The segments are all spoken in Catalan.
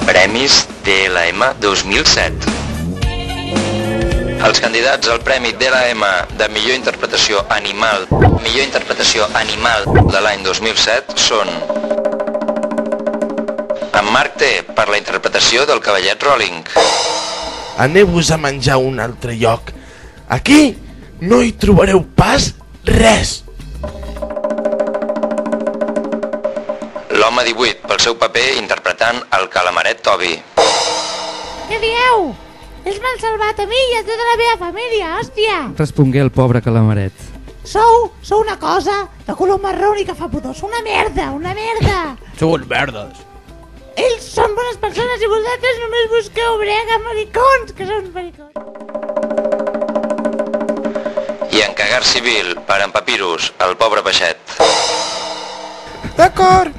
Premis DLM 2007. Els candidats al Premi DLM de millor interpretació animal de l'any 2007 són en Marc T per la interpretació del cavallet Rowling. Aneu-vos a menjar a un altre lloc. Aquí no hi trobareu pas res. L'home 18 pel seu paper interpretant el calamaret Toby. Què dieu? Ells m'han salvat a mi i a tota la meva família, hòstia! Respongué el pobre calamaret. Sou una cosa de color marró i que fa pudor. Sou una merda, una merda! Sou uns merdes. Ells són bones persones i vosaltres només busqueu brega, maricons, que són maricons. I en cagar civil per en Papirus, el pobre peixet. D'acord,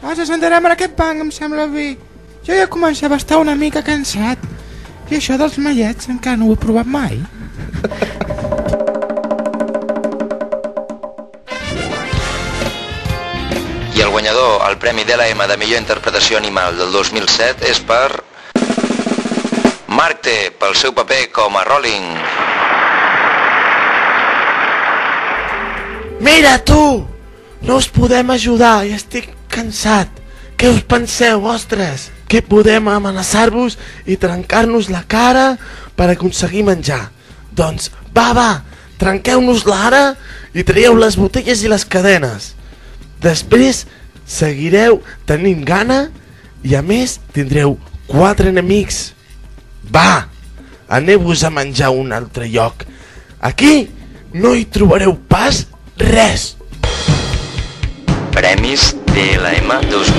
ens assentarem en aquest banc, em sembla bé. Jo ja començava a estar una mica cansat. I això dels mallets encara no ho he provat mai. I el guanyador al Premi DLM de millor interpretació animal del 2007 és per Marc T pel seu paper com a Rowling. Mira, tu! No us podem ajudar i estic cansat. Què us penseu, ostres? Que podem amenaçar-vos i trencar-nos la cara per aconseguir menjar. Doncs va, trenqueu-nos-la ara i traieu les botelles i les cadenes. Després seguireu tenint gana i a més tindreu 4 enemics. Va, aneu-vos a menjar a un altre lloc. Aquí no hi trobareu pas res. Premis DLM 2007.